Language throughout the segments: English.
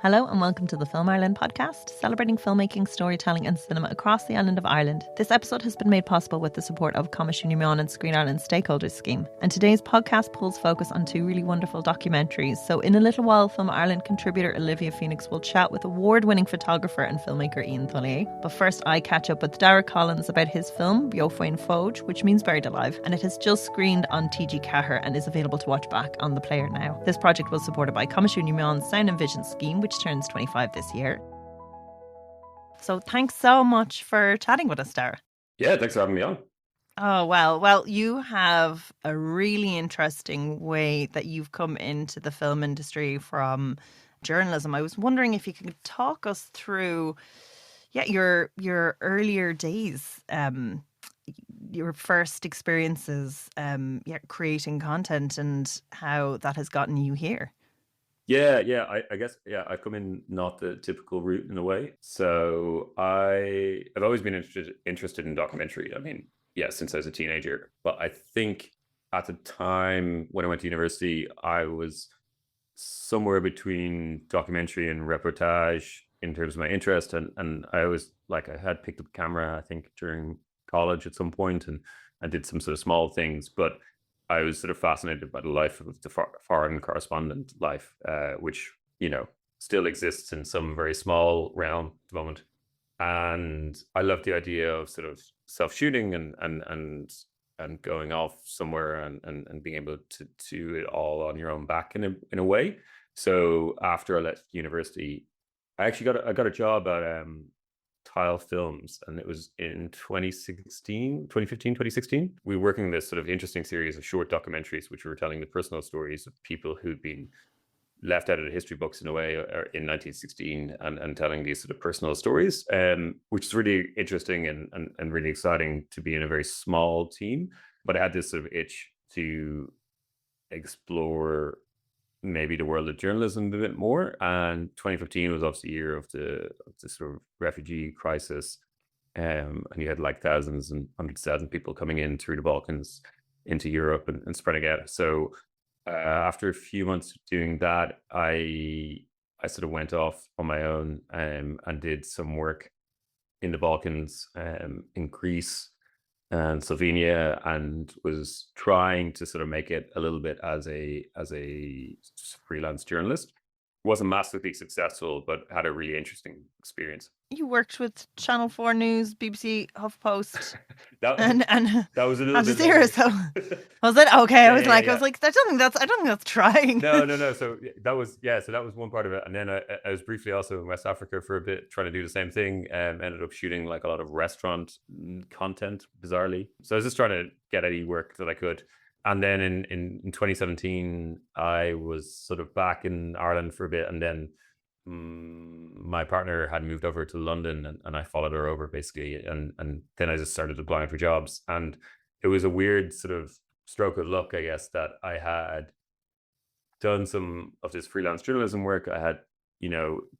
Hello and welcome to the Film Ireland podcast, celebrating filmmaking, storytelling and cinema across the island of Ireland. This episode has been made possible with the support of Coimisiún Meán and Screen Ireland Stakeholders Scheme. And today's podcast pulls focus on two really wonderful documentaries. So in a little while, Film Ireland contributor Olivia Phoenix will chat with award-winning photographer and filmmaker Ian Thuillier. But first, I catch up with Daire Collins about his film, Beo Faoin Bhfód, which means buried alive. And it has just screened on TG4 and is available to watch back on the player now. This project was supported by Coimisiún Meán's Sound and Vision Scheme, which turns 25 this year. So thanks so much for chatting with us, Daire. Yeah, thanks for having me on. Oh, well, you have a really interesting way that you've come into the film industry from journalism. I was wondering if you could talk us through your earlier days, your first experiences creating content and how that has gotten you here. Yeah. I guess I've come in not the typical route in a way. So I've always been interested in documentary. I mean, since I was a teenager. But I think at the time when I went to university, I was somewhere between documentary and reportage in terms of my interest. And I always I had picked up a camera, I think, during college at some point, and I did some sort of small things, but I was sort of fascinated by the life of the foreign correspondent life, which, still exists in some very small realm at the moment. And I love the idea of sort of self-shooting and going off somewhere and being able to do it all on your own back in a way. So after I left university, I got a job at Tile Films, and it was in 2015, 2016. We were working this sort of interesting series of short documentaries, which were telling the personal stories of people who'd been left out of the history books in a way in 1916 and telling these sort of personal stories, which is really interesting and really exciting to be in a very small team. But I had this sort of itch to explore maybe the world of journalism a bit more. And 2015 was obviously the year of the sort of refugee crisis. And you had thousands and hundreds of thousands of people coming in through the Balkans into Europe and spreading out. So after a few months doing that, I sort of went off on my own and did some work in the Balkans, in Greece and Slovenia, and was trying to sort of make it a little bit as a freelance journalist. Wasn't massively successful, but had a really interesting experience. You worked with Channel 4 News, BBC, HuffPost, that was a little Al bit Jazeera. So was it okay? Yeah, I was yeah, like, yeah. I don't think that's trying. No. So that was one part of it, and then I was briefly also in West Africa for a bit, trying to do the same thing. Ended up shooting a lot of restaurant content, bizarrely. So I was just trying to get any work that I could. And then in 2017, I was sort of back in Ireland for a bit, and then my partner had moved over to London, and I followed her over basically, and then I just started applying for jobs. And it was a weird sort of stroke of luck, I guess, that I had done some of this freelance journalism work. I had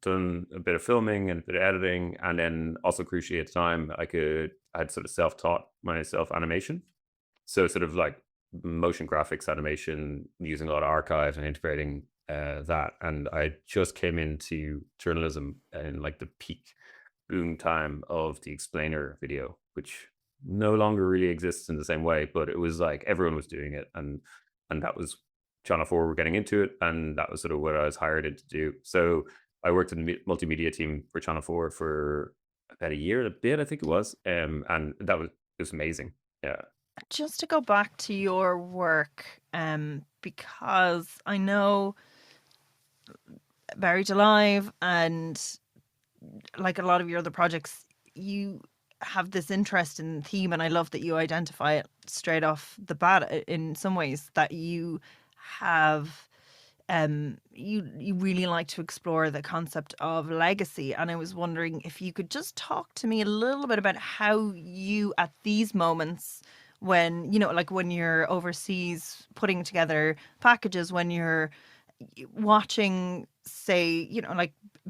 done a bit of filming and a bit of editing, and then also crucially at the time I had sort of self-taught myself animation, so sort of motion graphics animation, using a lot of archive and integrating that. And I just came into journalism in the peak boom time of the Explainer video, which no longer really exists in the same way, but it was everyone was doing it, and that was Channel 4 were getting into it, and that was sort of what I was hired in to do. So I worked in the multimedia team for Channel 4 for about a year and a bit, I think it was, and it was amazing. Yeah. Just to go back to your work, because I know Buried Alive and like a lot of your other projects, you have this interest in theme, and I love that you identify it straight off the bat in some ways, that you have you really like to explore the concept of legacy. And I was wondering if you could just talk to me a little bit about how you, at these moments when when you're overseas putting together packages, when you're watching, say,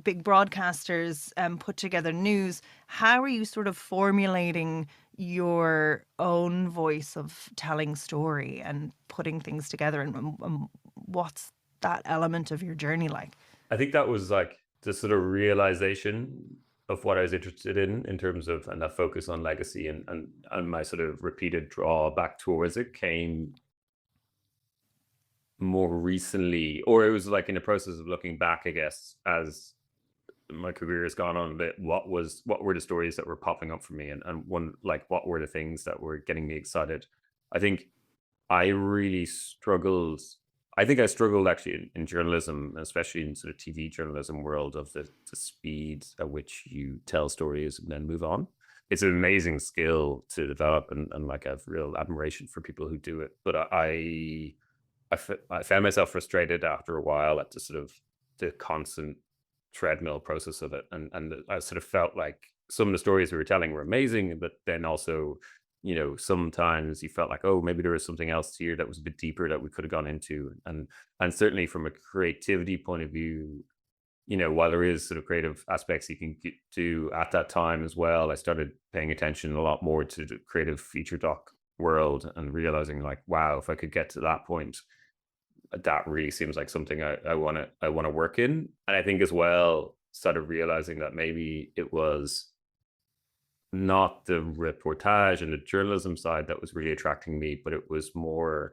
big broadcasters put together news, how are you sort of formulating your own voice of telling story and putting things together, and what's that element of your journey like? I think that was the the sort of realization of what I was interested in terms of, and that focus on legacy and my sort of repeated draw back towards it came more recently, or it was like in the process of looking back, I guess, as my career has gone on a bit. What were the stories that were popping up for me, and one, like, what were the things that were getting me excited? I think I really struggled. I think I struggled actually in journalism, especially in sort of TV journalism world, of the speed at which you tell stories and then move on. It's an amazing skill to develop, and like I have real admiration for people who do it. But I found myself frustrated after a while at the sort of the constant treadmill process of it, and I sort of felt like some of the stories we were telling were amazing, but then also, sometimes you felt like, oh, maybe there was something else here that was a bit deeper that we could have gone into, and certainly from a creativity point of view, while there is sort of creative aspects you can do at that time as well, I started paying attention a lot more to the creative feature doc world and realizing, like, wow, if I could get to that point, that really seems like something I want to work in. And I think as well, started realizing that maybe it was not the reportage and the journalism side that was really attracting me, but it was more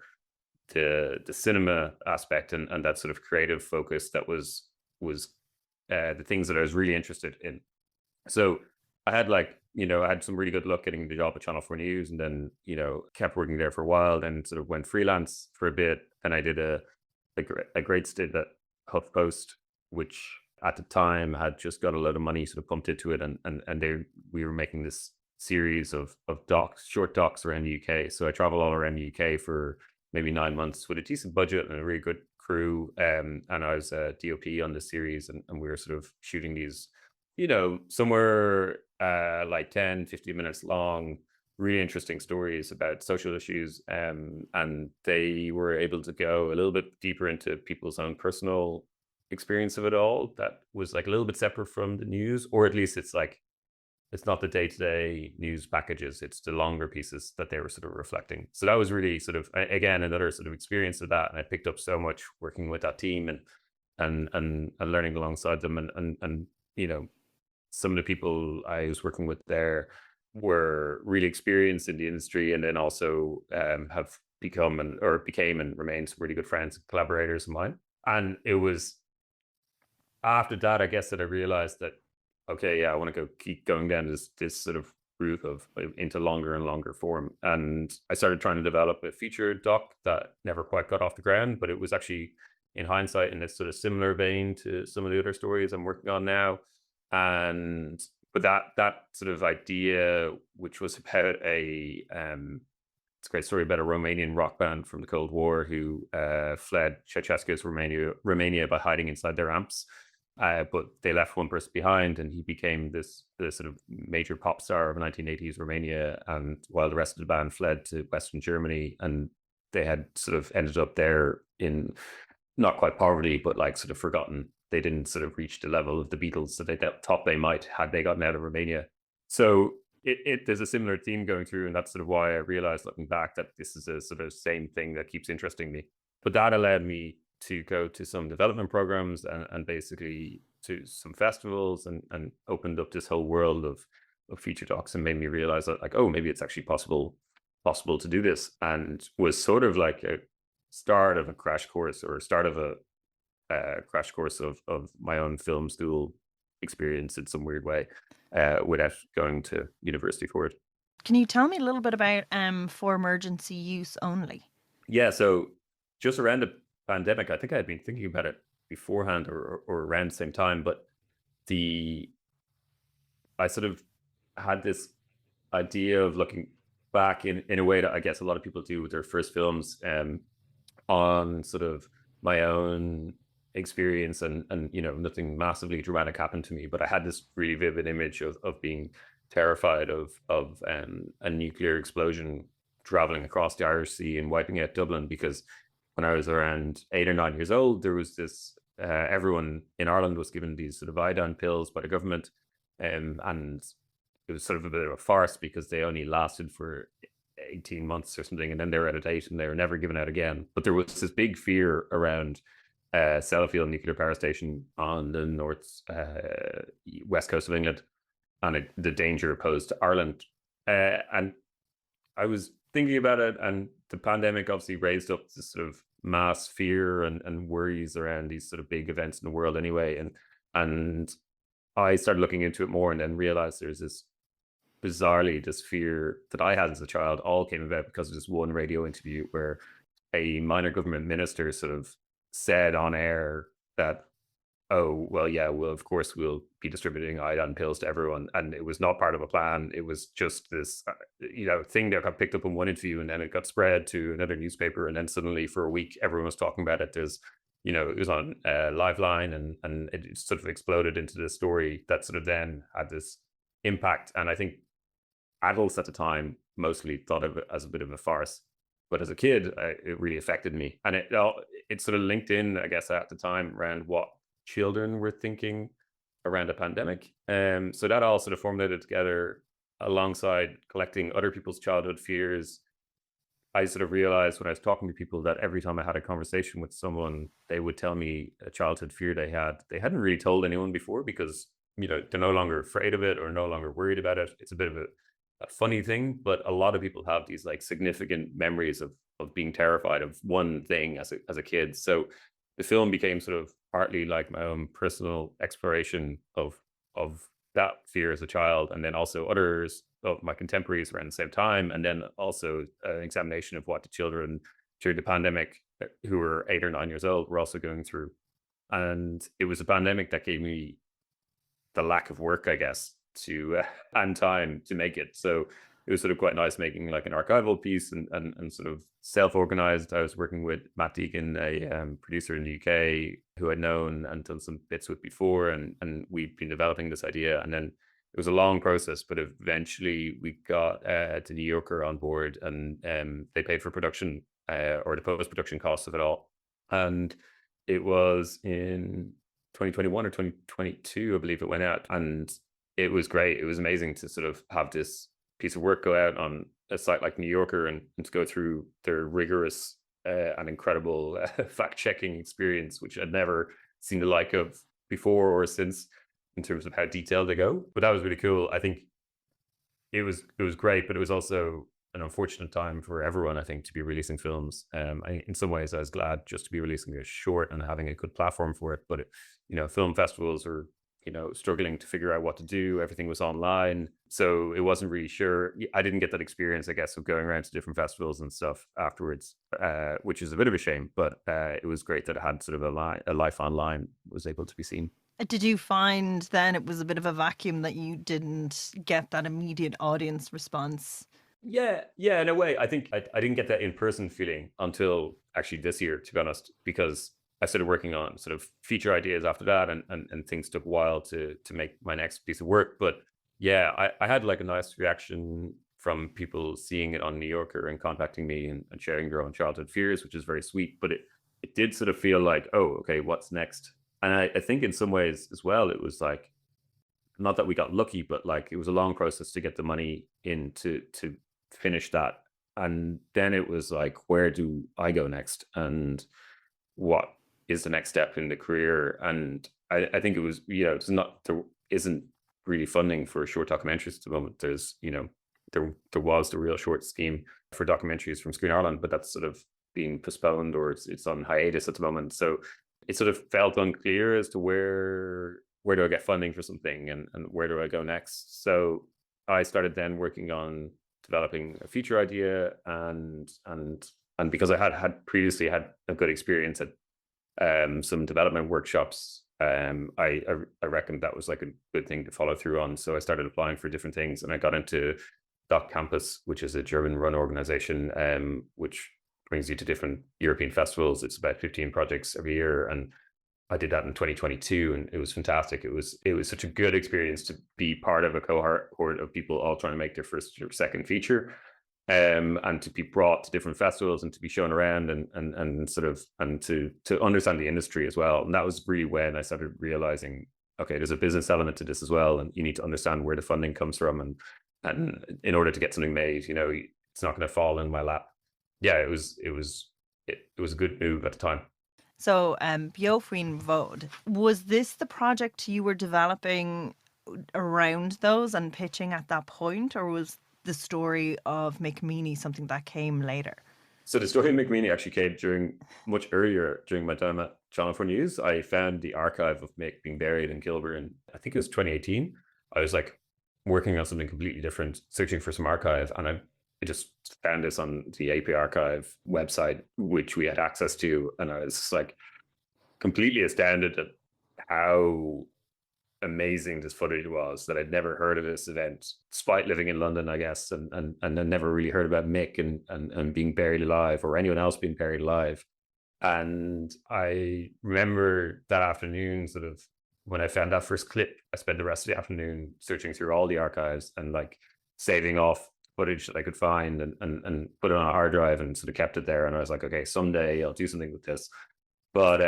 the cinema aspect and that sort of creative focus that was the things that I was really interested in. So I had, like, I had some really good luck getting the job at Channel 4 News, and then, kept working there for a while, then sort of went freelance for a bit. Then I did a great stint at HuffPost, which at the time had just got a lot of money sort of pumped into it. We were making this series of short docs around the UK. So I traveled all around the UK for maybe 9 months with a decent budget and a really good crew. And I was a DOP on the series, and we were sort of shooting these, somewhere like 10, 15 minutes long, really interesting stories about social issues. And they were able to go a little bit deeper into people's own personal experience of it all. That was like a little bit separate from the news, or at least it's not the day-to-day news packages, it's the longer pieces that they were sort of reflecting. So that was really sort of, again, another sort of experience of that. And I picked up so much working with that team and learning alongside them. And some of the people I was working with there were really experienced in the industry, and then also have became and remain some really good friends and collaborators of mine. And it was after that, I guess, that I realized that, okay, yeah, I want to keep going down this sort of route of into longer and longer form. And I started trying to develop a feature doc that never quite got off the ground, but it was actually, in hindsight, in this sort of similar vein to some of the other stories I'm working on now. But that sort of idea, which was about it's a great story about a Romanian rock band from the Cold War who fled Ceausescu's Romania by hiding inside their amps. But they left one person behind, and he became the sort of major pop star of 1980s Romania. And while the rest of the band fled to Western Germany, and they had sort of ended up there in not quite poverty, but like sort of forgotten. They didn't sort of reach the level of the Beatles that they thought they might had they gotten out of Romania. So there's a similar theme going through, and that's sort of why I realized, looking back, that this is a sort of same thing that keeps interesting me. But that allowed me to go to some development programs and basically to some festivals, and opened up this whole world of feature docs, and made me realize that, like, oh, maybe it's actually possible to do this. And was sort of like a start of a crash course, or start of a crash course of my own film school experience in some weird way, without going to university for it. Can you tell me a little bit about for emergency use only? Yeah, so just around the pandemic, I think I had been thinking about it beforehand, or around the same time, but I sort of had this idea of looking back in a way that I guess a lot of people do with their first films, on sort of my own experience, and nothing massively dramatic happened to me, but I had this really vivid image of being terrified of a nuclear explosion traveling across the Irish Sea and wiping out Dublin. Because when I was around 8 or 9 years old, there was this everyone in Ireland was given these sort of iodine pills by the government, and it was sort of a bit of a farce because they only lasted for 18 months or something, and then they were out of date and they were never given out again. But there was this big fear around Sellafield nuclear power station on the west coast of England, and the danger posed to Ireland. And I was thinking about it, and the pandemic obviously raised up this sort of mass fear and worries around these sort of big events in the world anyway. And I started looking into it more, and then realized there's this fear that I had as a child all came about because of this one radio interview where a minor government minister sort of said on air that, oh, well, yeah, well, of course we'll be distributing iodine pills to everyone. And it was not part of a plan. It was just this, thing that got picked up in one interview, and then it got spread to another newspaper. And then suddenly for a week, everyone was talking about it. It was on Liveline, and it sort of exploded into this story that sort of then had this impact. And I think adults at the time mostly thought of it as a bit of a farce. But as a kid, it really affected me. And it sort of linked in, I guess, at the time around what children were thinking around a pandemic. So that all sort of formulated together alongside collecting other people's childhood fears. I sort of realized when I was talking to people that every time I had a conversation with someone, they would tell me a childhood fear they hadn't really told anyone before, because they're no longer afraid of it or no longer worried about it. It's a bit of a funny thing, but a lot of people have these like significant memories of being terrified of one thing as a kid. So the film became sort of partly like my own personal exploration of that fear as a child, and then also others of my contemporaries around the same time, and then also an examination of what the children during the pandemic who were 8 or 9 years old were also going through. And it was a pandemic that gave me the lack of work, I guess, to and time to make it. So it was sort of quite nice making like an archival piece and sort of self-organized. I was working with Matt Deegan, a producer in the UK who I'd known and done some bits with before, and we'd been developing this idea. And then it was a long process, but eventually we got the New Yorker on board, and they paid for production or the post-production costs of it all. And it was in 2021 or 2022, I believe it went out, and it was great. It was amazing to sort of have this piece of work go out on a site like New Yorker and to go through their rigorous and incredible fact-checking experience, which I'd never seen the like of before or since in terms of how detailed they go. But that was really cool. I think it was great, but it was also an unfortunate time for everyone, I think, to be releasing films. In some ways, I was glad just to be releasing a short and having a good platform for it. But film festivals are struggling to figure out what to do. Everything was online, so it wasn't really sure. I didn't get that experience, I guess, of going around to different festivals and stuff afterwards, which is a bit of a shame. But it was great that it had sort of a life online, was able to be seen. Did you find then it was a bit of a vacuum that you didn't get that immediate audience response? Yeah, in a way. I think I didn't get that in-person feeling until actually this year, to be honest, because I started working on sort of feature ideas after that, and things took a while to make my next piece of work. But yeah, I had like a nice reaction from people seeing it on New Yorker and contacting me and sharing their own childhood fears, which is very sweet. But it did sort of feel like, oh, okay, what's next? And I think in some ways as well, it was like, not that we got lucky, but like it was a long process to get the money in to finish that. And then it was like, where do I go next? And what is the next step in the career? And I think it was, there isn't really funding for short documentaries at the moment. There's, there was the Real Short scheme for documentaries from Screen Ireland, but that's sort of being postponed, or it's on hiatus at the moment. So it sort of felt unclear as to where do I get funding for something, and where do I go next? So I started then working on developing a feature idea, and because I had previously had a good experience at some development workshops, I reckoned that was like a good thing to follow through on. So I started applying for different things, and I got into Doc Campus, which is a German-run organization, which brings you to different European festivals. It's about 15 projects every year, and I did that in 2022, and it was fantastic. It was such a good experience to be part of a cohort of people all trying to make their first or second feature, and to be brought to different festivals and to be shown around, and to understand the industry as well. And that was really when I started realizing, okay, there's a business element to this as well, and you need to understand where the funding comes from, and in order to get something made, it's not going to fall in my lap. Yeah, it was a good move at the time. So, Beo Faoin Bhfód, was this the project you were developing around those and pitching at that point, or was the story of McMeany something that came later? So the story of McMeany actually came much earlier during my time at Channel 4 News. I found the archive of Mick being buried in Kilburn. I think it was 2018. I was like working on something completely different, searching for some archive, and I just found this on the AP archive website, which we had access to, and I was like completely astounded at how amazing this footage was, that I'd never heard of this event, despite living in London, I guess, and I never really heard about Mick and being buried alive, or anyone else being buried alive. And I remember that afternoon, sort of when I found that first clip, I spent the rest of the afternoon searching through all the archives and like saving off footage that I could find and put it on a hard drive and sort of kept it there. And I was like, okay, someday I'll do something with this. But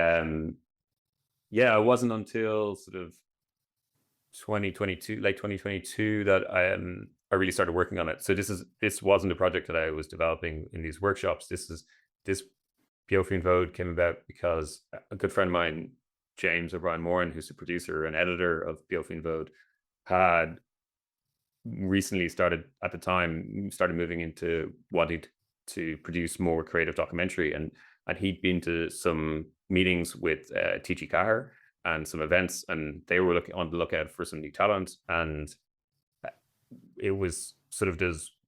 yeah, it wasn't until sort of 2022, late 2022, that I really started working on it. So this wasn't a project that I was developing in these workshops. This Beo Faoin Bhfód came about because a good friend of mine, James O'Brien Moran, who's the producer and editor of Beo Faoin Bhfód, had recently started moving into wanting to produce more creative documentary, and he'd been to some meetings with TG4 and some events, and they were on the lookout for some new talent. And it was sort of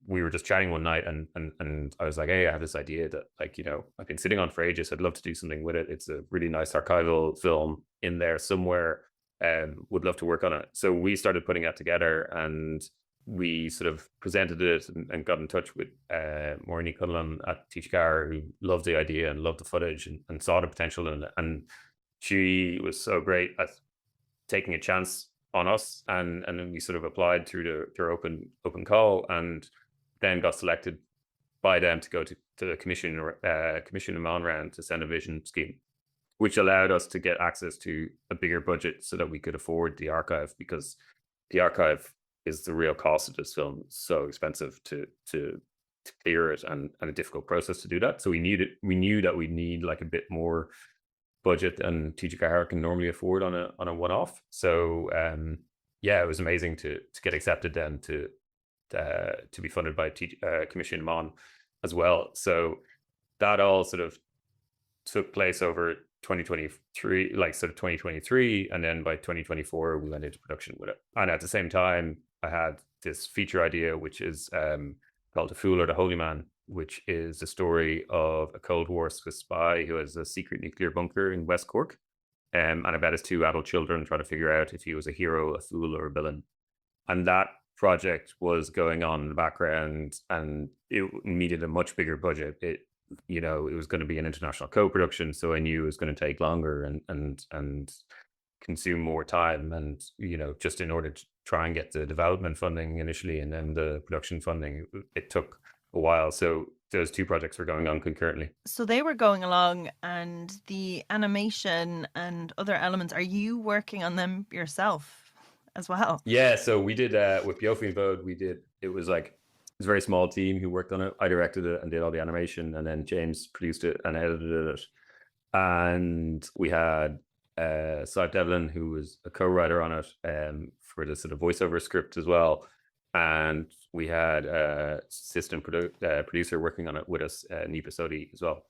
we were just chatting one night, and I was like, hey, I have this idea that, like, I've been sitting on for ages. I'd love to do something with it. It's a really nice archival film in there somewhere. Would love to work on it. So we started putting that together, and we sort of presented it and got in touch with Maureen Cullen at TG4, who loved the idea and loved the footage and saw the potential in it. And she was so great at taking a chance on us, and then we sort of applied through their open call, and then got selected by them to go to the commission in Meán round to send a vision scheme, which allowed us to get access to a bigger budget so that we could afford the archive, because the archive is the real cost of this film. It's so expensive to clear it, and a difficult process to do that. So we knew that we'd need like a bit more budget than TG4 can normally afford on a one-off. So yeah, it was amazing to get accepted then to be funded by Coimisiún Meán as well. So that all sort of took place over 2023, like sort of 2023, and then by 2024 we went into production with it. And at the same time, I had this feature idea, which is called The Fool or the Holy Man, which is the story of a Cold War Swiss spy who has a secret nuclear bunker in West Cork, and about his two adult children trying to figure out if he was a hero, a fool, or a villain. And that project was going on in the background, and it needed a much bigger budget. It was going to be an international co-production, so I knew it was going to take longer and consume more time. And just in order to try and get the development funding initially and then the production funding, it took a while. So those two projects were going on concurrently. So they were going along, and the animation and other elements, are you working on them yourself as well? Yeah, so we did with Beo Faoin Bhfód, it was a very small team who worked on it. I directed it and did all the animation, and then James produced it and edited it. And we had Saad Devlin, who was a co-writer on it, for the sort of voiceover script as well. And we had assistant producer working on it with us, Nipa Sodi, as well.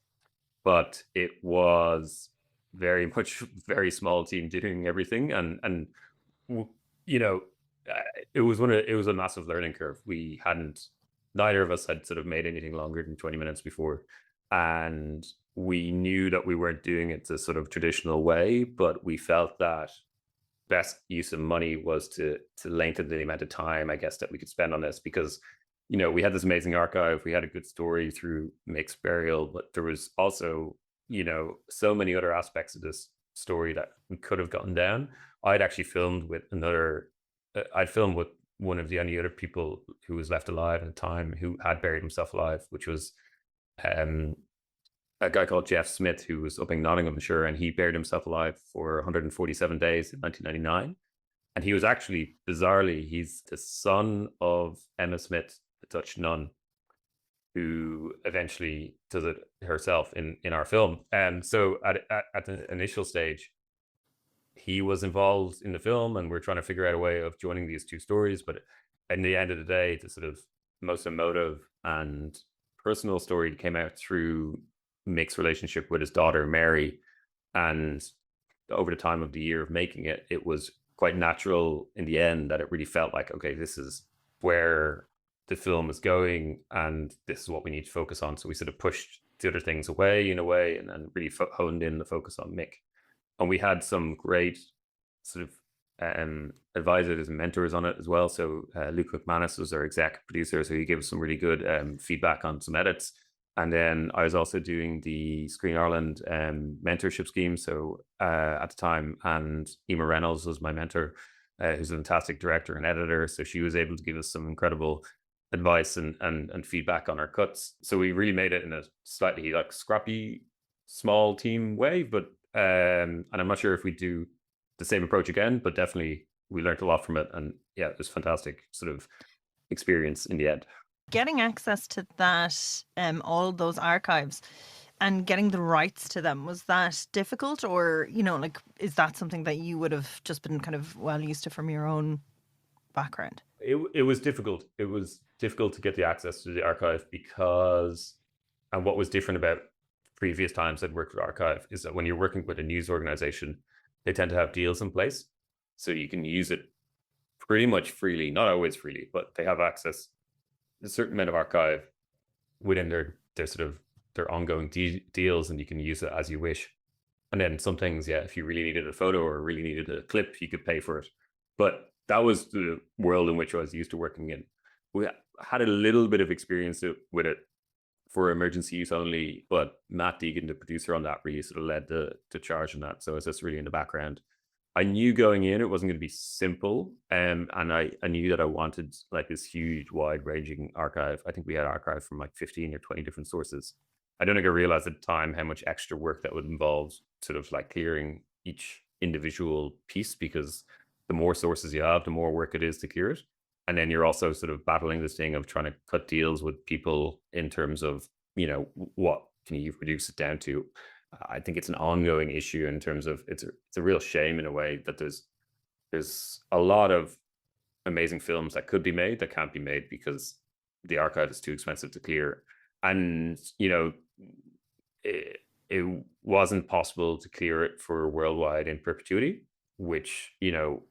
But it was very much very small team doing everything, and it was a massive learning curve. Neither of us had sort of made anything longer than 20 minutes before, and we knew that we weren't doing it the sort of traditional way, but we felt that best use of money was to lengthen the amount of time, I guess, that we could spend on this, because we had this amazing archive, we had a good story through Mick's burial, but there was also so many other aspects of this story that we could have gotten down. I'd actually filmed with one of the only other people who was left alive at the time who had buried himself alive, which was a guy called Jeff Smith, who was up in Nottinghamshire, and he buried himself alive for 147 days in 1999. And he was actually, bizarrely, he's the son of Emma Smith, the Dutch nun, who eventually does it herself in our film. And so at the initial stage, he was involved in the film, and we're trying to figure out a way of joining these two stories. But in the end of the day, the sort of most emotive and personal story came out through Mick's relationship with his daughter Mary. And over the time of the year of making it, it was quite natural in the end that it really felt like, okay, this is where the film is going, and this is what we need to focus on. So we sort of pushed the other things away in a way, and then really honed in the focus on Mick. And we had some great sort of advisors and mentors on it as well. So Luke McManus was our exec producer, so he gave us some really good feedback on some edits. And then I was also doing the Screen Ireland mentorship scheme. So at the time, and Emma Reynolds was my mentor, who's a fantastic director and editor. So she was able to give us some incredible advice and feedback on our cuts. So we really made it in a slightly like scrappy, small team way. But and I'm not sure if we do the same approach again, but definitely we learned a lot from it. And yeah, it was fantastic sort of experience in the end. Getting access to that, all those archives and getting the rights to them, was that difficult? Or, you know, like, is that something that you would have just been kind of well used to from your own background? It was difficult. It was difficult to get the access to the archive because, and what was different about previous times I'd worked with archive is that when you're working with a news organization, they tend to have deals in place. So you can use it pretty much freely, not always freely, but they have access a certain amount of archive within their sort of their ongoing deals, and you can use it as you wish. And then some things, yeah, if you really needed a photo or really needed a clip, you could pay for it. But that was the world in which I was used to working in. We had a little bit of experience with it for emergency use only, but Matt Deegan, the producer on that, really sort of led the charge on that. So it's just really in the background. I knew going in it wasn't going to be simple, and I knew that I wanted like this huge, wide-ranging archive. I think we had archive from like 15 or 20 different sources. I don't think I realized at the time how much extra work that would involve, sort of like clearing each individual piece, because the more sources you have, the more work it is to clear it. And then you're also sort of battling this thing of trying to cut deals with people in terms of, you know, what can you reduce it down to? I think it's an ongoing issue in terms of it's a real shame in a way that there's a lot of amazing films that could be made that can't be made because the archive is too expensive to clear. And, you know, it wasn't possible to clear it for worldwide in perpetuity, which, you know,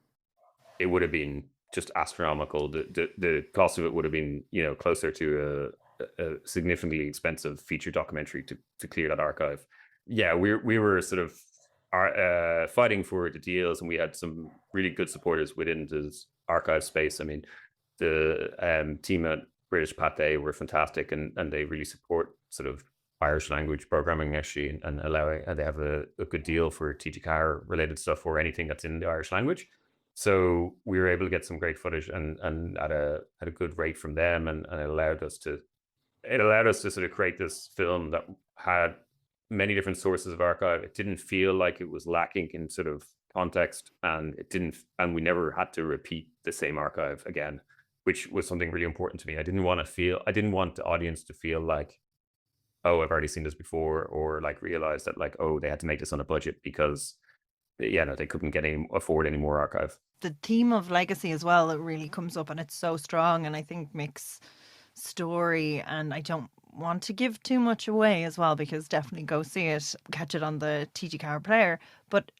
it would have been just astronomical. The cost of it would have been, you know, closer to a significantly expensive feature documentary to clear that archive. Yeah, we were sort of fighting for the deals, and we had some really good supporters within this archive space. I mean, the team at British Pate were fantastic, and they really support sort of Irish language programming actually, and allowing, and they have a good deal for TG4 related stuff or anything that's in the Irish language. So we were able to get some great footage and at a good rate from them, and it allowed us to sort of create this film that had many different sources of archive. It didn't feel like it was lacking in sort of context, and we never had to repeat the same archive again, which was something really important to me. I didn't want the audience to feel like, oh, I've already seen this before, or like realize that like, oh, they had to make this on a budget because, yeah, no, they couldn't afford any more archive. The theme of legacy as well, it really comes up, and it's so strong. And I think Mick's story, and I don't want to give too much away as well, because definitely go see it, catch it on the TG4 Player. But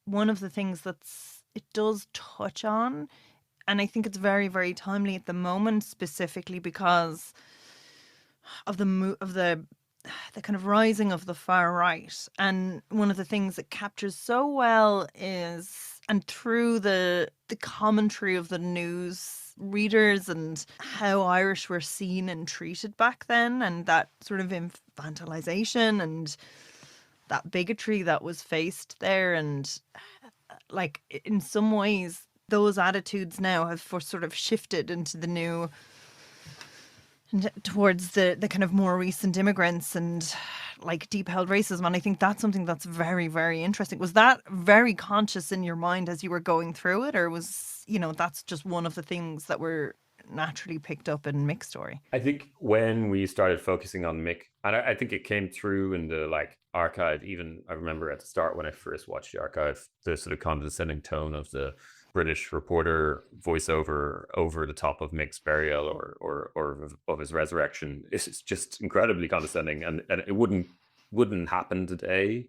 one of the things it does touch on, and I think it's very, very timely at the moment, specifically because of the kind of rising of the far right. And one of the things it captures so well is, and through the commentary of the news readers and how Irish were seen and treated back then, and that sort of infantilization and that bigotry that was faced there. And like, in some ways, those attitudes now have sort of shifted into the new, towards the kind of more recent immigrants and like deep held racism. And I think that's something that's very, very interesting. Was that very conscious in your mind as you were going through it, or was, you know, that's just one of the things that were naturally picked up in Mick's story? I think when we started focusing on Mick, and I think it came through in the like archive. Even I remember at the start when I first watched the archive, the sort of condescending tone of the British reporter voiceover over the top of Mick's burial or of his resurrection is just incredibly condescending, and it wouldn't happen today,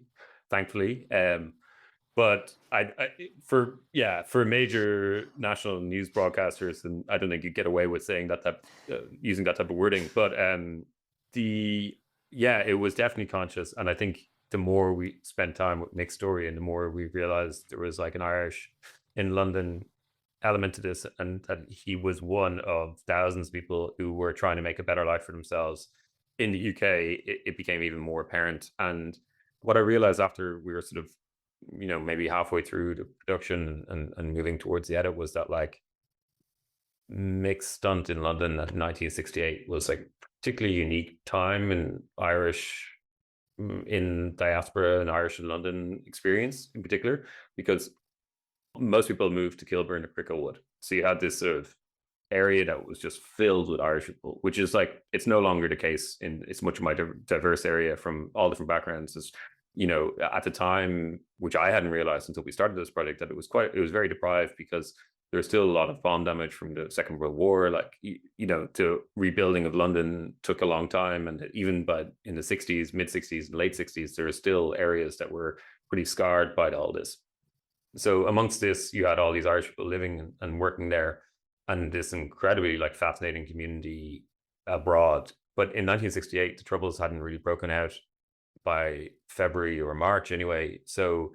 thankfully. But for major national news broadcasters, and I don't think you get away with saying that using that type of wording. But it was definitely conscious, and I think the more we spent time with Mick's story, and the more we realized there was like an Irish in London element to this, and that he was one of thousands of people who were trying to make a better life for themselves in the UK. It became even more apparent, and what I realized after we were sort of maybe halfway through the production and moving towards the edit was that like Mick's stunt in London in 1968 was like particularly unique time in Irish in diaspora and Irish in London experience in particular, because most people moved to Kilburn or Cricklewood. So you had this sort of area that was just filled with Irish people, which is like, it's no longer the case it's much more diverse area from all different backgrounds. At the time, which I hadn't realized until we started this project, that it was very deprived, because there's still a lot of bomb damage from the Second World War. Like, the rebuilding of London took a long time. And even in the 60s, mid 60s, late 60s, there are still areas that were pretty scarred by all this. So amongst this, you had all these Irish people living and working there, and this incredibly like fascinating community abroad. But in 1968, the Troubles hadn't really broken out by February or March anyway. So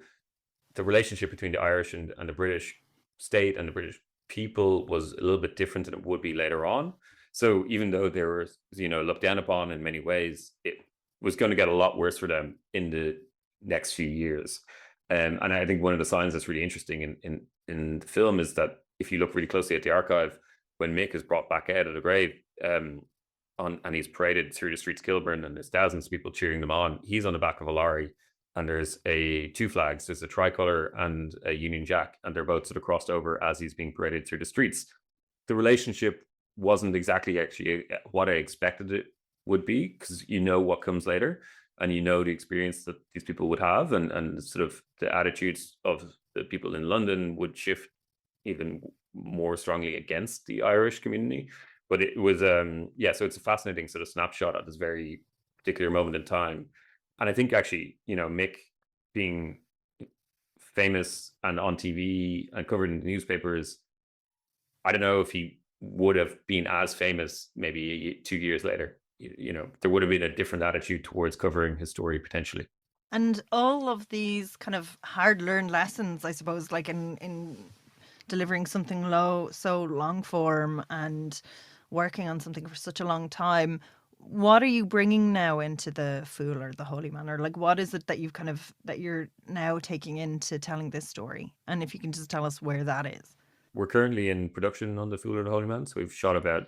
the relationship between the Irish and the British state and the British people was a little bit different than it would be later on. So even though they were, looked down upon in many ways, it was going to get a lot worse for them in the next few years. And I think one of the signs that's really interesting in the film is that if you look really closely at the archive, when Mick is brought back out of the grave, and he's paraded through the streets of Kilburn, and there's thousands of people cheering them on, he's on the back of a lorry, and there's two flags. There's a tricolour and a Union Jack, and they're both sort of crossed over as he's being paraded through the streets. The relationship wasn't exactly actually what I expected it would be, because what comes later, and the experience that these people would have, and sort of the attitudes of the people in London would shift even more strongly against the Irish community. But it was so it's a fascinating sort of snapshot at this very particular moment in time. And I think actually, Mick being famous and on TV and covered in the newspapers, I don't know if he would have been as famous maybe 2 years later. There would have been a different attitude towards covering his story potentially. And all of these kind of hard-learned lessons, I suppose, like in delivering something so long form and working on something for such a long time, what are you bringing now into the Fool or the Holy Man? Or like, what is it that that you're now taking into telling this story? And if you can just tell us where that is. We're currently in production on the Fool or the Holy Man. So we've shot about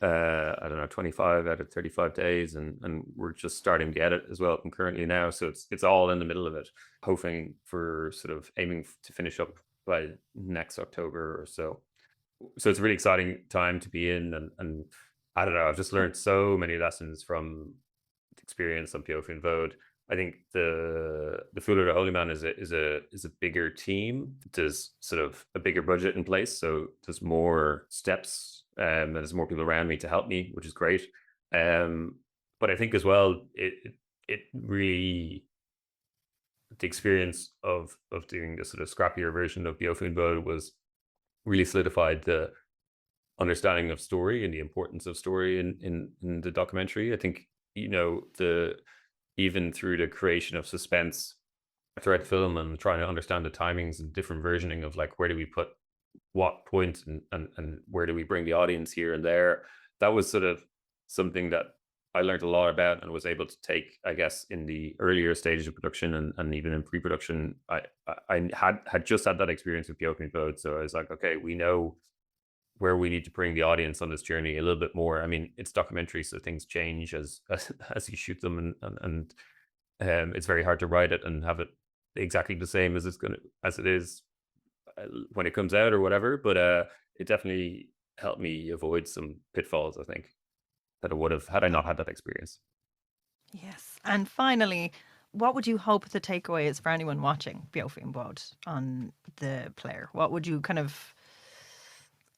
25 out of 35 days, and we're just starting the edit as well concurrently now. So it's all in the middle of it, hoping for sort of aiming to finish up by next October or so. So it's a really exciting time to be in, and I don't know, I've just learned so many lessons from the experience on Beo Faoin Bhfód. I think the Fool or the Holy Man is a bigger team. There's sort of a bigger budget in place, so there's more steps, and there's more people around me to help me, which is great. But I think as well, it really, the experience of doing the sort of scrappier version of Beo Faoin Bhfód was really solidified the understanding of story and the importance of story in the documentary. I think even through the creation of suspense throughout the film and trying to understand the timings and different versioning of like, where do we put what point, and where do we bring the audience here and there, that was sort of something that I learned a lot about and was able to take, I guess, in the earlier stages of production and even in pre-production. I had just had that experience with Beo Faoin Bhfód, so I was like, okay, we know where we need to bring the audience on this journey a little bit more. I mean, it's documentary, so things change as you shoot them, and it's very hard to write it and have it exactly the same as it is when it comes out or whatever. But it definitely helped me avoid some pitfalls, I think, that I would have had I not had that experience. Yes. And finally, what would you hope the takeaway is for anyone watching Beo Faoin Bhfód on the player? What would you kind of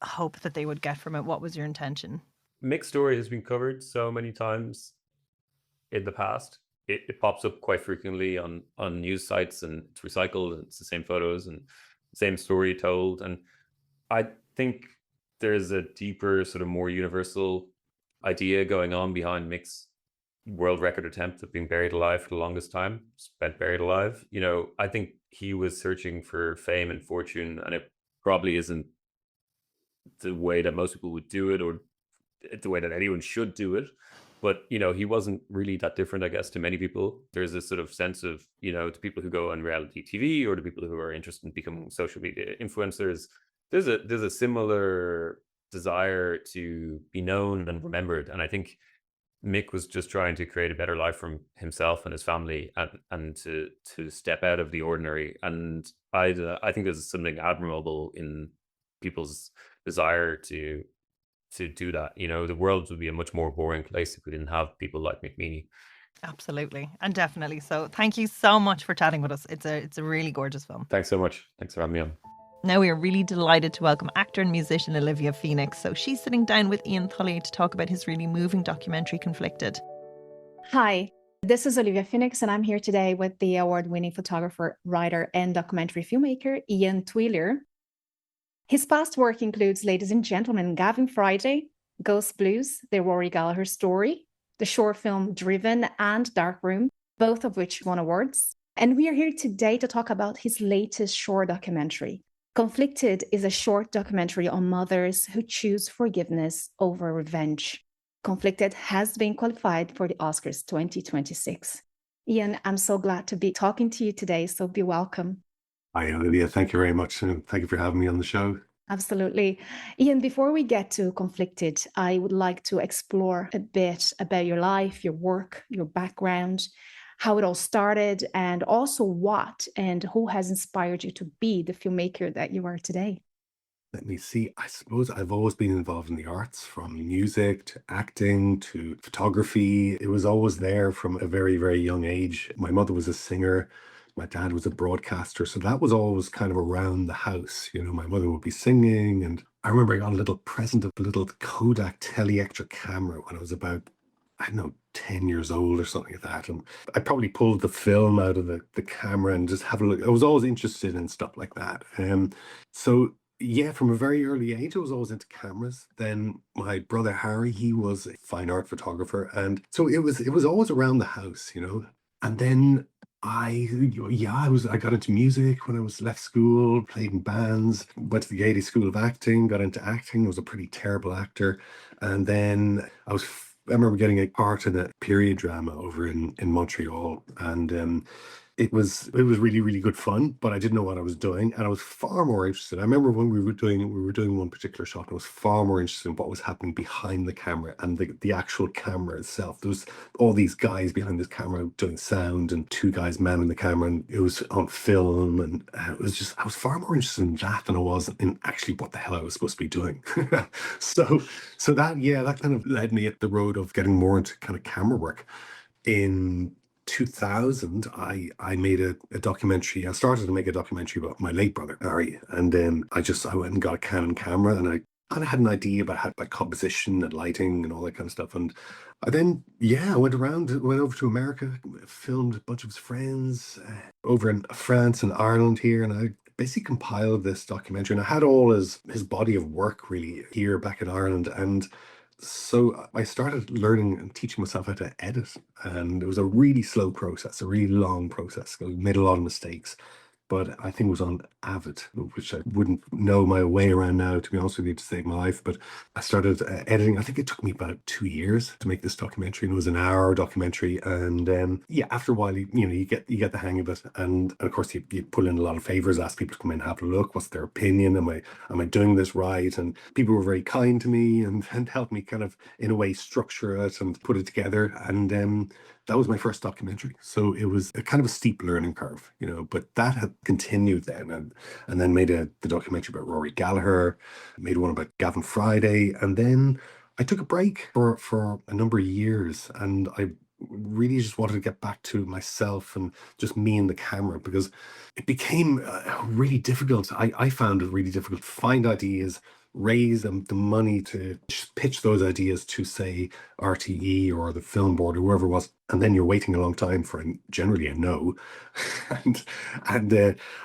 hope that they would get from it? What was your intention? Mick's story has been covered so many times in the past. It pops up quite frequently on news sites, and it's recycled, and it's the same photos and same story told. And I think there's a deeper, sort of more universal idea going on behind Mick's world record attempt of being buried alive for the longest time, spent buried alive. I think he was searching for fame and fortune, and it probably isn't the way that most people would do it, or the way that anyone should do it. But he wasn't really that different, I guess, to many people. There's this sort of sense of, to people who go on reality TV, or to people who are interested in becoming social media influencers, there's a similar desire to be known and remembered. And I think Mick was just trying to create a better life for himself and his family, and to step out of the ordinary. And I think there's something admirable in people's desire to do that. The world would be a much more boring place if we didn't have people like McMeany. Absolutely. And definitely. So thank you so much for chatting with us. It's a really gorgeous film. Thanks so much. Thanks for having me on. Now we are really delighted to welcome actor and musician Olivia Phoenix. So she's sitting down with Ian Thuillier to talk about his really moving documentary, Conflicted. Hi, this is Olivia Phoenix, and I'm here today with the award-winning photographer, writer, and documentary filmmaker, Ian Thuillier. His past work includes, ladies and gentlemen, Gavin Friday, Ghost Blues, The Rory Gallagher Story, the short film Driven, and Dark Room, both of which won awards. And we are here today to talk about his latest short documentary. Conflicted is a short documentary on mothers who choose forgiveness over revenge. Conflicted has been qualified for the Oscars 2026. Ian, I'm so glad to be talking to you today, so be welcome. Hi, Olivia. Thank you very much. And thank you for having me on the show. Absolutely. Ian, before we get to Conflicted, I would like to explore a bit about your life, your work, your background, how it all started, and also what and who has inspired you to be the filmmaker that you are today. Let me see. I suppose I've always been involved in the arts, from music to acting to photography. It was always there from a very, very young age. My mother was a singer. My dad was a broadcaster. So that was always kind of around the house. My mother would be singing. And I remember I got a little present of a little Kodak Teleextra camera when I was about, I don't know, 10 years old or something like that. And I probably pulled the film out of the camera and just have a look. I was always interested in stuff like that. So yeah, from a very early age, I was always into cameras. Then my brother Harry, he was a fine art photographer. And so it was always around the house, And then I got into music when I was left school, played in bands, went to the Gaiety School of Acting, got into acting. I was a pretty terrible actor. And then I remember getting a part in a period drama over in Montreal. And it was really, really good fun, but I didn't know what I was doing, and I was far more interested. I remember when we were doing one particular shot, I was far more interested in what was happening behind the camera and the actual camera itself. There was all these guys behind this camera doing sound, and two guys manning the camera, and it was on film, and it was just, I was far more interested in that than I was in actually what the hell I was supposed to be doing. so that kind of led me at the road of getting more into kind of camera work. In 2000, I made a documentary. I started to make a documentary about my late brother, Harry. And I went and got a Canon camera, and I kind of had an idea about composition and lighting and all that kind of stuff. And I went over to America, filmed a bunch of his friends over in France and Ireland here. And I basically compiled this documentary. And I had all his body of work really here back in Ireland. And so I started learning and teaching myself how to edit, and it was a really slow process, a really long process. I made a lot of mistakes, but I think it was on Avid, which I wouldn't know my way around now, to be honest with you, to save my life. But I started editing. I think it took me about 2 years to make this documentary, and it was an hour documentary. And after a while, you get the hang of it. And of course, you pull in a lot of favors, ask people to come in and have a look. What's their opinion? Am I doing this right? And people were very kind to me and helped me kind of, in a way, structure it and put it together. And that was my first documentary. So it was a kind of a steep learning curve, but that had continued then, and then made the documentary about Rory Gallagher, made one about Gavin Friday, and then I took a break for a number of years, and I really just wanted to get back to myself and just me and the camera, because it became really difficult. I found it really difficult to find ideas, raise the money to pitch those ideas to, say, RTE or the film board or whoever it was, and then you're waiting a long time for generally a no. and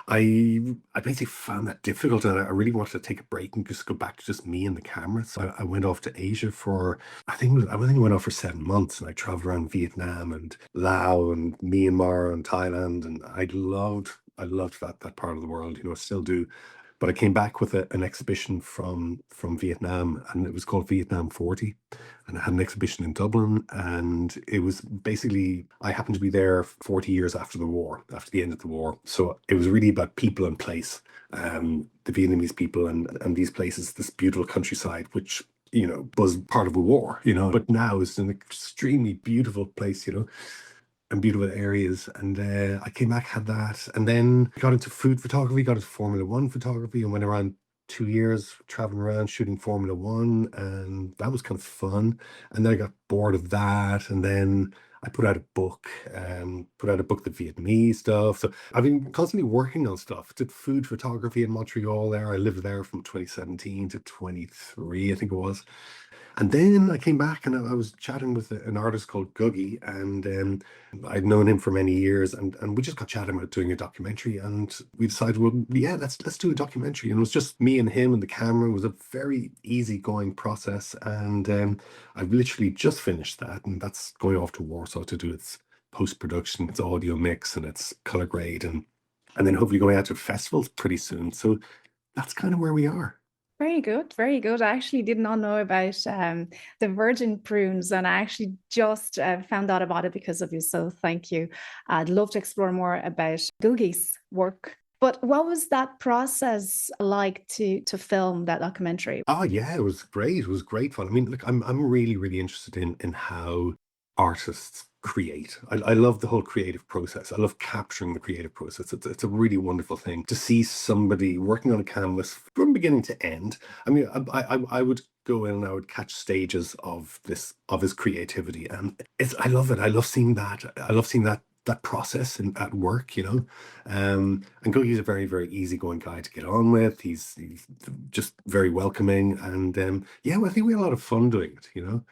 I basically found that difficult, and I really wanted to take a break and just go back to just me and the camera. So I went off to Asia for, I think I went off for 7 months, and I traveled around Vietnam and Laos and Myanmar and Thailand, and I loved that part of the world, I still do. But I came back with an exhibition from Vietnam, and it was called Vietnam 40. And I had an exhibition in Dublin, and it was basically, I happened to be there 40 years after the war, after the end of the war. So it was really about people and place, the Vietnamese people and these places, this beautiful countryside, which, was part of a war, but now is an extremely beautiful place, and beautiful areas. And I came back, had that, and then got into food photography, got into Formula One photography, and went around 2 years traveling around shooting Formula One, and that was kind of fun. And then I got bored of that, and then I put out a book, the Vietnamese stuff. So I've been constantly working on stuff. Did food photography in Montreal there. I lived there from 2017 to 23, I think it was. And then I came back, and I was chatting with an artist called Guggy, and I'd known him for many years, and we just got chatting about doing a documentary, and we decided, well, yeah, let's do a documentary. And it was just me and him and the camera. It was a very easygoing process, and I've literally just finished that, and that's going off to Warsaw to do its post-production, its audio mix, and its color grade, and then hopefully going out to festivals pretty soon. So that's kind of where we are. Very good, very good. I actually did not know about the virgin prunes, and I actually just found out about it because of you. So thank you. I'd love to explore more about Googie's work. But what was that process like to film that documentary? Oh yeah, it was great. It was great fun. I mean, look, I'm really, really interested in how artists create. I love the whole creative process. I love capturing the creative process. It's a really wonderful thing to see somebody working on a canvas from beginning to end. I mean, I would go in and I would catch stages of his creativity, and I love it. I love seeing that. I love seeing that process at work, and Googie's a very, very easygoing guy to get on with. He's just very welcoming, and yeah, well, I think we had a lot of fun doing it.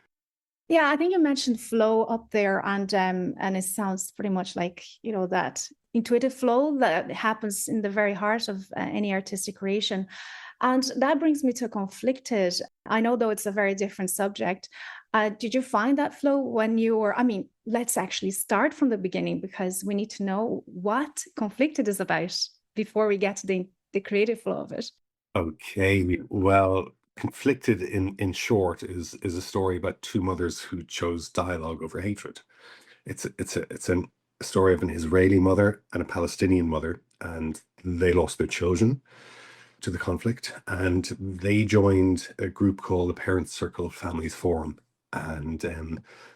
Yeah, I think you mentioned flow up there, and it sounds pretty much like, that intuitive flow that happens in the very heart of any artistic creation. And that brings me to Conflicted. I know, though, it's a very different subject. Did you find that flow when you were, let's actually start from the beginning, because we need to know what Conflicted is about before we get to the creative flow of it. Okay, well, Conflicted in short is a story about two mothers who chose dialogue over hatred. It's a story of an Israeli mother and a Palestinian mother, and they lost their children to the conflict, and they joined a group called the Parents Circle Families Forum. And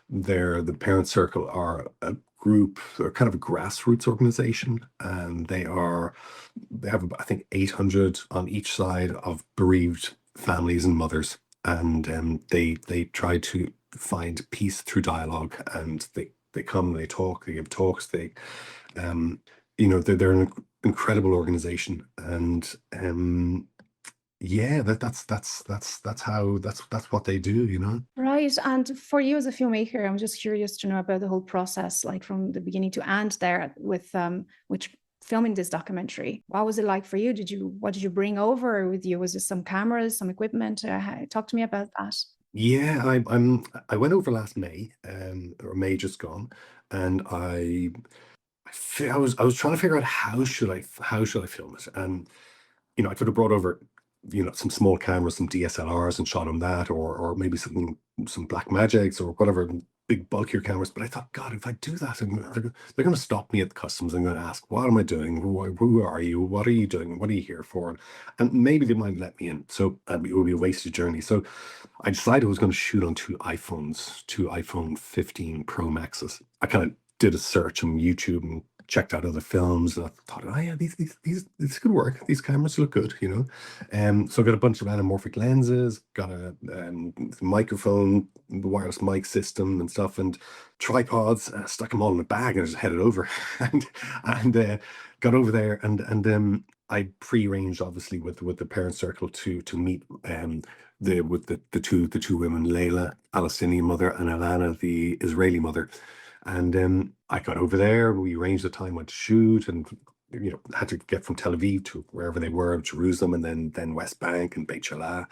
the Parents Circle are a group, or kind of a grassroots organization, and they have I think 800 on each side of bereaved families and mothers, and they try to find peace through dialogue, and they come, they talk, they give talks, they're an incredible organization, and yeah, that's what they do. Right. And for you as a filmmaker, I'm just curious to know about the whole process, like from the beginning to end there with filming this documentary. What was it like for you? What did you bring over with you? Was it some cameras, some equipment? Talk to me about that. Yeah, I went over last May, or May just gone, and I was trying to figure out how should I film it, and I could have brought over some small cameras, some DSLRs, and shot on that, or maybe some Black Magics or whatever, big bulkier cameras. But I thought, God, if I do that, they're going to stop me at the customs. I'm going to ask, what am I doing? Who are you? What are you doing? What are you here for? And maybe they might let me in. So it would be a wasted journey. So I decided I was going to shoot on two iPhone 15 Pro Maxes. I kind of did a search on YouTube and checked out other films, and I thought, oh yeah, these could work. These cameras look good, you know. So I got a bunch of anamorphic lenses, got a microphone, the wireless mic system and stuff, and tripods. Stuck them all in a bag and I just headed over, and got over there, and I pre-arranged obviously with the parent circle to meet the two women, Layla, Palestinian mother, and Alana, the Israeli mother. And I got over there. We arranged the time when to shoot, and had to get from Tel Aviv to wherever they were, Jerusalem, and then West Bank and Beit Shelah.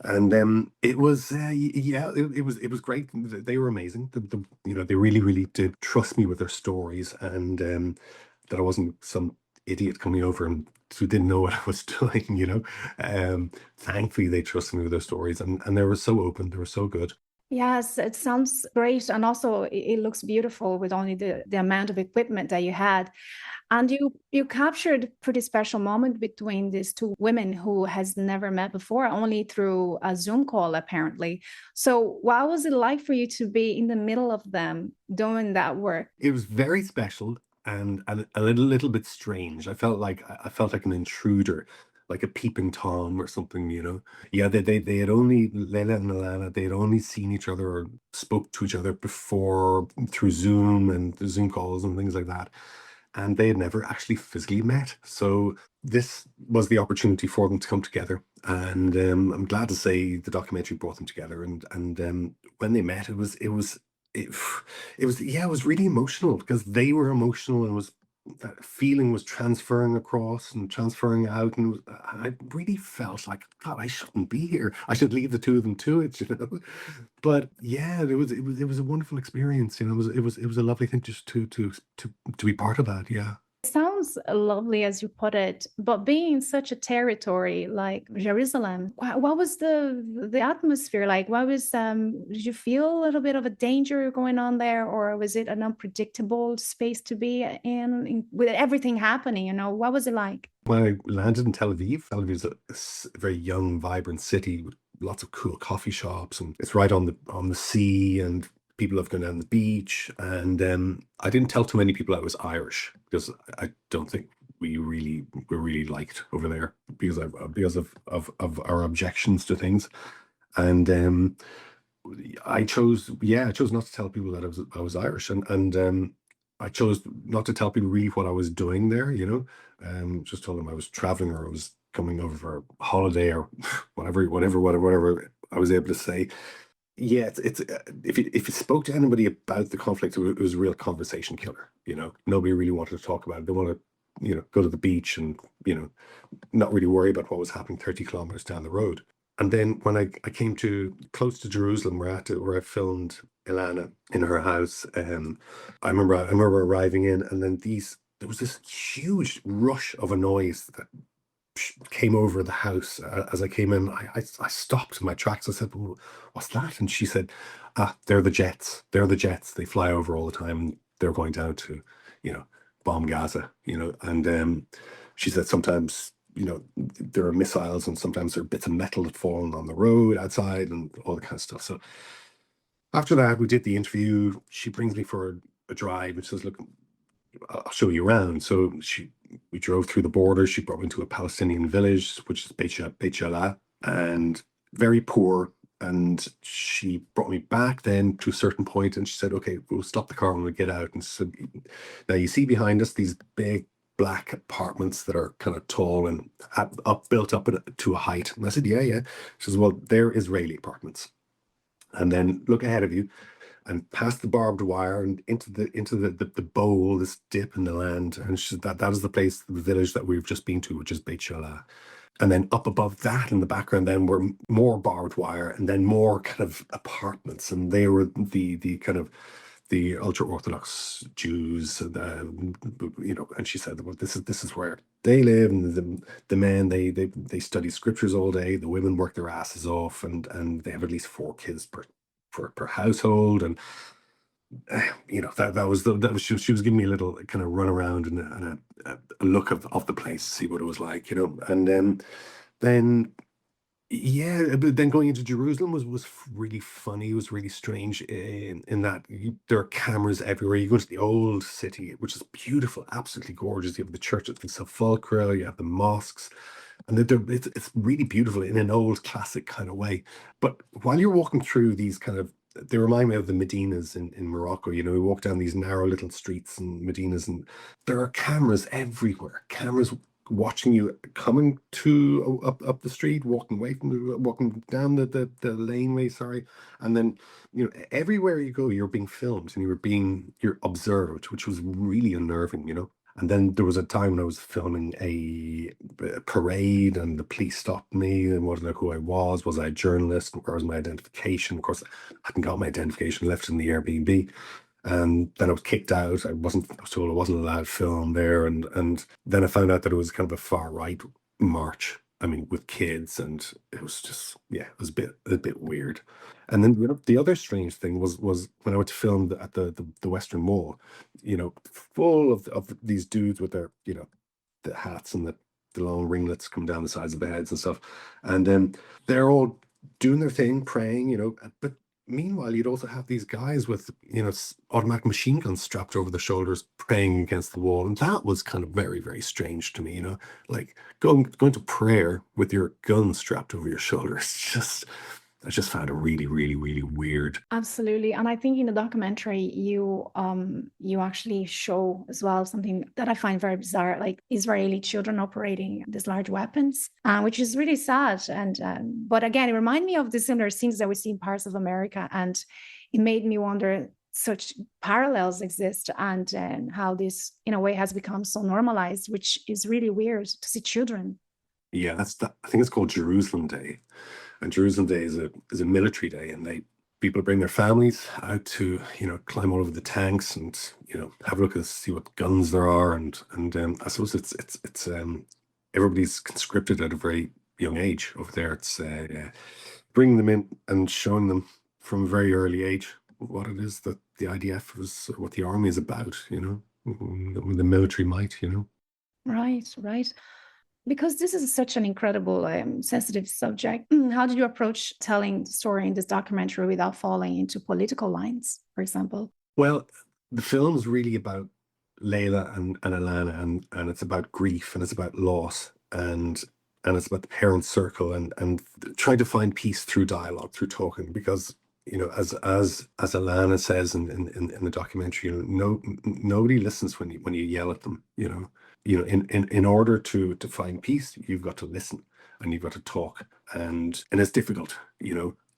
And it was it was great. They were amazing. They really did trust me with their stories, and that I wasn't some idiot coming over and who didn't know what I was doing. Thankfully they trusted me with their stories, and they were so open. They were so good. Yes, it sounds great. And also it looks beautiful with only the amount of equipment that you had. And you captured a pretty special moment between these two women who has never met before, only through a Zoom call, apparently. So what was it like for you to be in the middle of them doing that work? It was very special and a little bit strange. I felt like an intruder, like a peeping Tom or something, Yeah, they had only, Leila and Alana, they had only seen each other or spoke to each other before through Zoom and the Zoom calls and things like that. And they had never actually physically met. So this was the opportunity for them to come together. And I'm glad to say the documentary brought them together. And when they met, it was really emotional, because they were emotional, and that feeling was transferring across and transferring out, and I really felt like, God, I shouldn't be here. I should leave the two of them to it. But yeah, it was a wonderful experience. It was a lovely thing just to be part of that. Yeah. It sounds lovely as you put it, but being in such a territory like Jerusalem, what was the atmosphere like? What was did you feel a little bit of a danger going on there, or was it an unpredictable space to be in with everything happening? What was it like? When I landed in Tel Aviv is a very young, vibrant city with lots of cool coffee shops, and it's right on the sea, and people have gone down the beach. And I didn't tell too many people I was Irish, because I don't think were really liked over there, because of our objections to things. And I chose not to tell people that I was Irish, and I chose not to tell people really what I was doing there. Just told them I was traveling, or I was coming over for a holiday, or whatever I was able to say. Yeah, it's if you spoke to anybody about the conflict, it was a real conversation killer. Nobody really wanted to talk about it. They want to, go to the beach and, not really worry about what was happening 30 kilometers down the road. And then when I came to close to Jerusalem, where I filmed Ilana in her house, I remember arriving in, and then there was this huge rush of a noise that came over the house. As I came in, I stopped in my tracks. I said, well, what's that? And she said, they're the jets. They fly over all the time, and they're going down to, bomb Gaza, and she said sometimes, there are missiles, and sometimes there are bits of metal that fall on the road outside, and all the kind of stuff. So after that, we did the interview. She brings me for a drive and says, look, I'll show you around. So we drove through the border. She brought me to a Palestinian village, which is Beit Shelah, and very poor. And she brought me back then to a certain point, and she said, okay, we'll stop the car when we get out. And she said, now you see behind us these big black apartments that are kind of tall and built up to a height. And I said, yeah. She says, well, they're Israeli apartments. And then look ahead of you, and past the barbed wire and into the bowl, this dip in the land. And she said that is the place, the village that we've just been to, which is Beit Shelah. And then up above that in the background then were more barbed wire, and then more kind of apartments. And they were the kind of the ultra-Orthodox Jews, and she said, well, this is where they live, and the men, they study scriptures all day, the women work their asses off, and they have at least four kids per household, and that was she was giving me a little kind of run around and a look of the place, see what it was like, and then yeah, but then going into Jerusalem was really funny. It was really strange in that there are cameras everywhere. You go to the old city, which is beautiful, absolutely gorgeous. You have the church at the Sepulchre, you have the mosques, and it's really beautiful in an old classic kind of way. But while you're walking through these kind of, they remind me of the Medinas in Morocco. We walk down these narrow little streets in Medinas, and there are cameras everywhere. Cameras watching you coming to up the street, walking away from walking down the laneway, sorry, and then everywhere you go, you're being filmed and you're observed, which was really unnerving. And then there was a time when I was filming a parade, and the police stopped me and wanted to know who I was. Was I a journalist? Where was my identification? Of course, I hadn't got my identification, left in the Airbnb. And then I was kicked out. I was told I wasn't allowed to film there. And then I found out that it was kind of a far right march. I mean, with kids, and it was just, yeah, it was a bit weird. And then the other strange thing was when I went to film at the Western Mall, full of these dudes with their the hats and the long ringlets come down the sides of the heads and stuff, and then they're all doing their thing, praying, but meanwhile, you'd also have these guys with, automatic machine guns strapped over their shoulders, praying against the wall, and that was kind of very, very strange to me. Like going to prayer with your gun strapped over your shoulders. I just found it really, really, really weird. Absolutely. And I think in the documentary, you actually show as well something that I find very bizarre, like Israeli children operating these large weapons, which is really sad. And but again, it reminded me of the similar scenes that we see in parts of America. And it made me wonder such parallels exist, and how this, in a way, has become so normalized, which is really weird to see children. Yeah, I think it's called Jerusalem Day. And Jerusalem Day is a military day, and people bring their families out to climb all over the tanks and have a look and see what guns there are, and I suppose it's everybody's conscripted at a very young age over there. It's bringing them in and showing them from a very early age what it is that the IDF is, what the army is about. The military might. Right. Because this is such an incredible, sensitive subject, how did you approach telling the story in this documentary without falling into political lines, for example? Well, the film's really about Layla and Alana, and it's about grief, and it's about loss, and it's about the parent circle, and trying to find peace through dialogue, through talking, because as Alana says in the documentary, nobody listens when you yell at them. In order to find peace, you've got to listen, and you've got to talk, and it's difficult.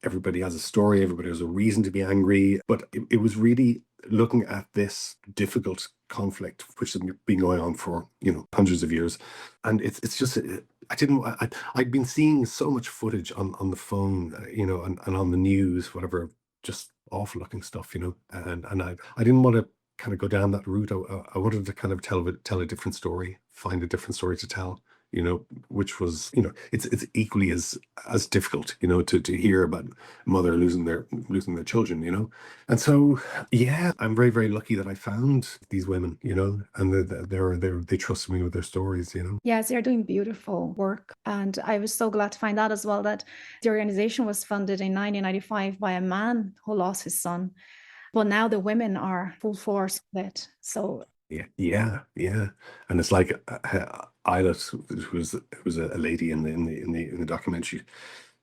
Everybody has a story, everybody has a reason to be angry, but it was really looking at this difficult conflict which has been going on for hundreds of years, and it's just I'd been seeing so much footage on the phone, and on the news, whatever, just awful looking stuff, and I didn't want to kind of go down that route. I wanted to kind of tell a different story, find a different story to tell, which was, it's equally as difficult, to hear about mother losing their children, and so yeah, I'm very, very lucky that I found these women, and they trusted me with their stories. Yes, they're doing beautiful work, and I was so glad to find out as well that the organization was funded in 1995 by a man who lost his son. But now the women are full force with it. So yeah, and it's like Eilert, who was a lady in the documentary.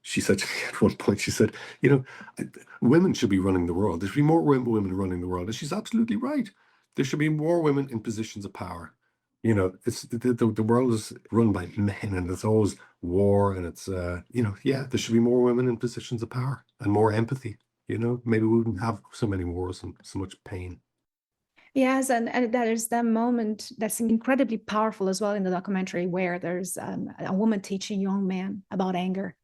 She said to me at one point, she said, women should be running the world. There should be more women running the world, and she's absolutely right. There should be more women in positions of power. It's the world is run by men, and it's always war, and it's there should be more women in positions of power and more empathy. Maybe we wouldn't have so many wars and so much pain. Yes, and there's that moment that's incredibly powerful as well in the documentary, where there's a woman teaching young men about anger,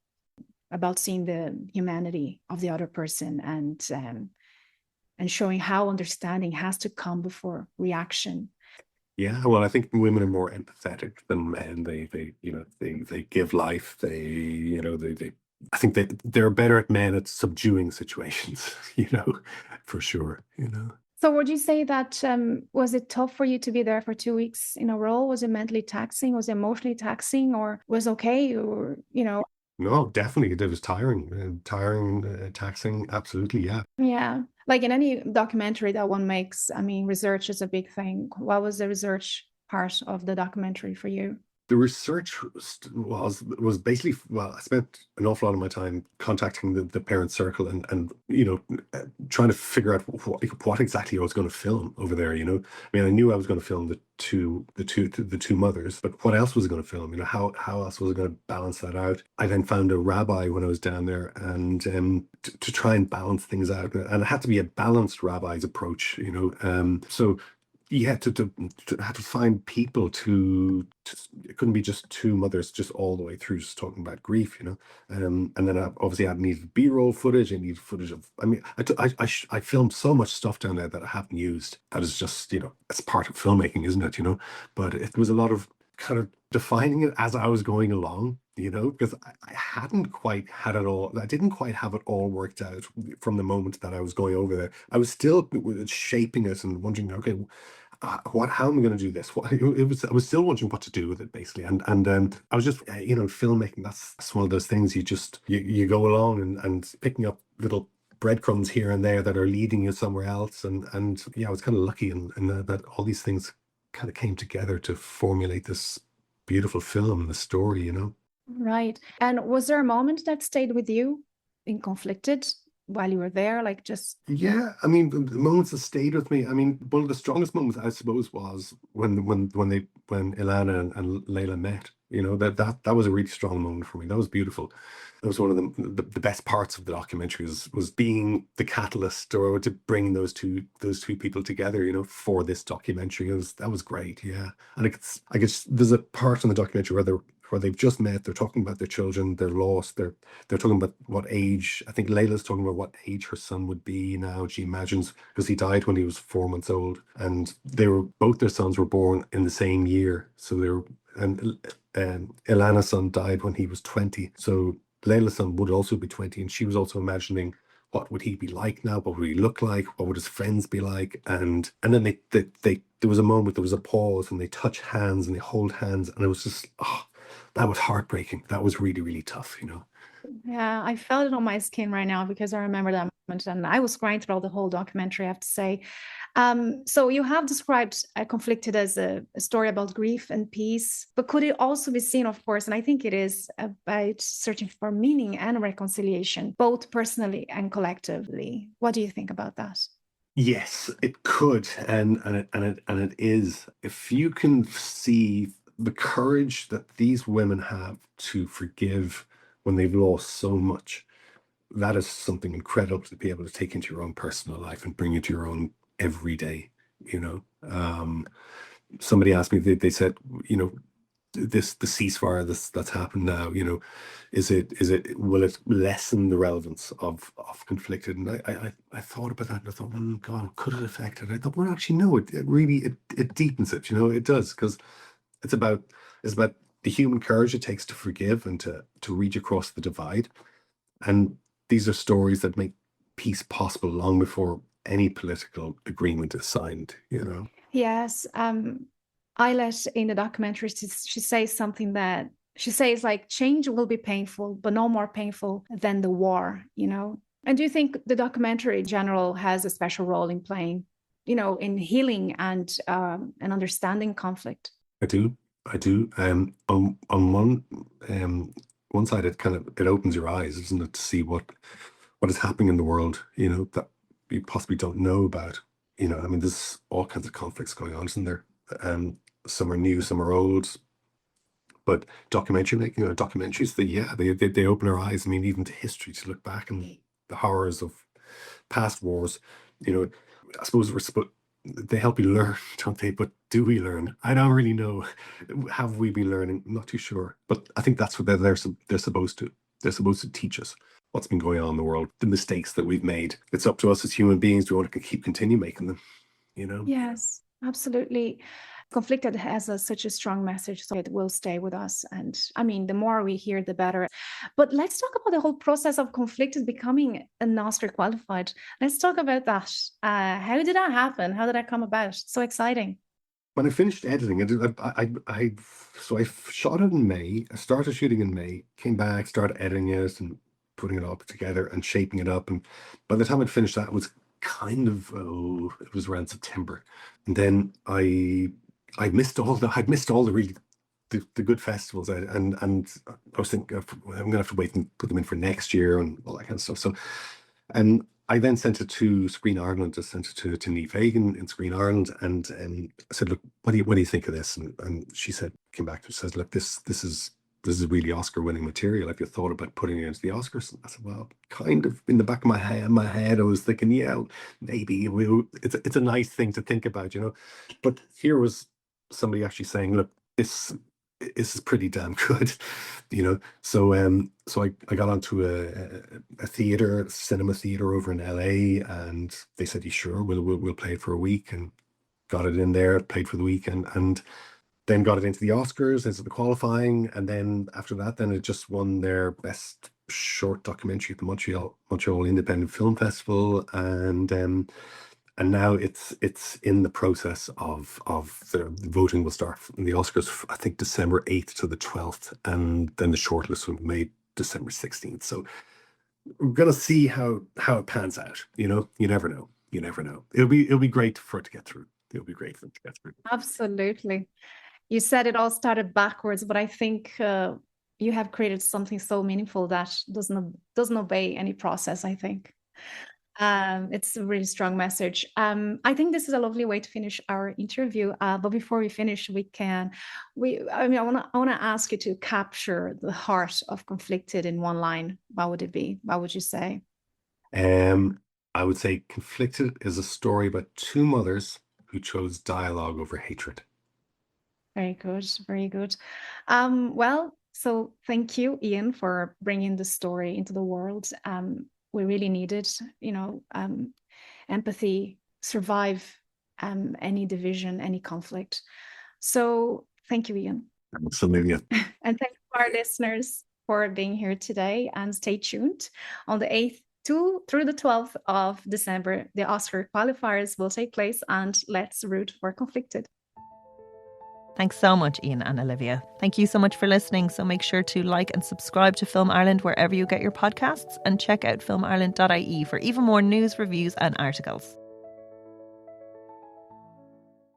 about seeing the humanity of the other person, and showing how understanding has to come before reaction. Yeah, well, I think women are more empathetic than men. They give life. They I think they're better at men at subduing situations, for sure, So would you say that was it tough for you to be there for 2 weeks in a row? Was it mentally taxing? Was it emotionally taxing, or was okay? Or No, definitely it was tiring, taxing, absolutely, yeah. yeah, like in any documentary that one makes, I mean, research is a big thing. What was the research part of the documentary for you? The research was basically, well, I spent an awful lot of my time contacting the parent circle and trying to figure out what exactly I was going to film over there. I mean, I knew I was going to film the two mothers, but what else was I going to film? How else was I going to balance that out? I then found a rabbi when I was down there, and to try and balance things out, and it had to be a balanced rabbi's approach. So yeah, to have to find people it couldn't be just two mothers just all the way through just talking about grief, and then obviously I needed B-roll footage. I needed footage of, I mean, I filmed so much stuff down there that I haven't used. That is just, it's part of filmmaking, isn't it? But it was a lot of kind of defining it as I was going along, because I hadn't quite had it all. I didn't quite have it all worked out from the moment that I was going over there. I was still shaping it and wondering, okay, how am I going to do this? I was still wondering what to do with it, basically. And I was just, filmmaking, that's one of those things you go along and picking up little breadcrumbs here and there that are leading you somewhere else. And yeah, I was kind of lucky in that all these things kind of came together to formulate this beautiful film, the story. Right. And was there a moment that stayed with you in conflicted while you were there? Like just Yeah, I mean, the moments that stayed with me. I mean, one of the strongest moments, I suppose, was when Ilana and Layla met. That was a really strong moment for me. That was beautiful. That was one of the best parts of the documentary was being the catalyst, or to bring those two people together. For this documentary, that was great. Yeah, and I guess there's a part in the documentary where they've just met. They're talking about their children. They're lost. They're talking about what age. I think Layla's talking about what age her son would be now. She imagines, because he died when he was 4 months old, and both their sons were born in the same year. So Ilana's son died when he was 20. So Layla's son would also be 20, and she was also imagining what would he be like now? What would he look like? What would his friends be like? And then they there was a moment, there was a pause, and they touch hands and they hold hands, and it was just, that was heartbreaking. That was really, really tough. Yeah, I felt it on my skin right now because I remember that moment, and I was crying throughout the whole documentary, I have to say. So you have described Conflicted as a story about grief and peace, but could it also be seen, of course, and I think it is, about searching for meaning and reconciliation, both personally and collectively? What do you think about that? Yes, it could, and it is. If you can see the courage that these women have to forgive when they've lost so much, that is something incredible to be able to take into your own personal life and bring into your own everyday. Somebody asked me, they said, the ceasefire that's happened now, will it lessen the relevance of Conflicted? And I thought about that, and I thought, God, could it affect it? I thought, well, actually, no, it really it deepens it. It does, because it's about the human courage it takes to forgive and to reach across the divide. And these are stories that make peace possible long before any political agreement is signed. Yes. Eyelet in the documentary, she says something that she says, like, change will be painful, but no more painful than the war, And do you think the documentary in general has a special role in playing, in healing and understanding conflict? I do. On one side, it opens your eyes, isn't it, to see what is happening in the world, that you possibly don't know about. I mean, there's all kinds of conflicts going on, isn't there? Some are new, some are old. But documentary making, documentaries, they open our eyes. I mean, even to history, to look back and the horrors of past wars. I suppose they help you learn, don't they? But do we learn? I don't really know. Have we been learning? I'm not too sure. But I think that's what they're supposed to. They're supposed to teach us what's been going on in the world, the mistakes that we've made. It's up to us as human beings. We want to continue making them. Yes, absolutely. Conflicted has such a strong message, so it will stay with us. And I mean, the more we hear, the better. But let's talk about the whole process of Conflicted becoming an Oscar qualified. Let's talk about that. How did that happen? How did that come about? So exciting. When I finished editing it, I shot it in May. I started shooting in May, came back, started editing it and putting it all together and shaping it up. And by the time I'd finished that, it was kind of, it was around September. And then I'd missed all the really the good festivals, and I was thinking I'm gonna have to wait and put them in for next year and all that kind of stuff. So, and I then sent it to Screen Ireland. I sent it to Niamh Fagan in Screen Ireland, and I said, look, what do you think of this? And she came back and says, look, this is really Oscar-winning material. Have you thought about putting it into the Oscars? And I said, well, kind of in the back of my head, I was thinking, yeah, maybe it's a nice thing to think about, But here was somebody actually saying, look, this is pretty damn good, So I got onto a cinema theater over in LA, and they said, "You sure? We'll play it for a week," and got it in there, played for the week, and then got it into the Oscars, into the qualifying, and then after that, then it just won their best short documentary at the Montreal Independent Film Festival, and now it's in the process of the voting will start in the Oscars, I think December 8th to the 12th, and then the shortlist will be made December 16th. So we're gonna see how it pans out. You never know. It'll be great for it to get through. Absolutely. You said it all started backwards, but I think you have created something so meaningful that doesn't obey any process, I think. It's a really strong message. I think this is a lovely way to finish our interview. But before we finish, I want to ask you to capture the heart of Conflicted in one line. What would it be? What would you say? I would say Conflicted is a story about two mothers who chose dialogue over hatred. Very good. Very good. So thank you, Ian, for bringing the story into the world. We really needed, empathy, survive any division, any conflict. So thank you, Ian. Absolutely. And thank you our listeners for being here today, and stay tuned. On the 8th through the 12th of December, the Oscar qualifiers will take place, and let's root for Conflicted. Thanks so much, Ian and Olivia. Thank you so much for listening. So make sure to like and subscribe to Film Ireland wherever you get your podcasts, and check out filmireland.ie for even more news, reviews and articles.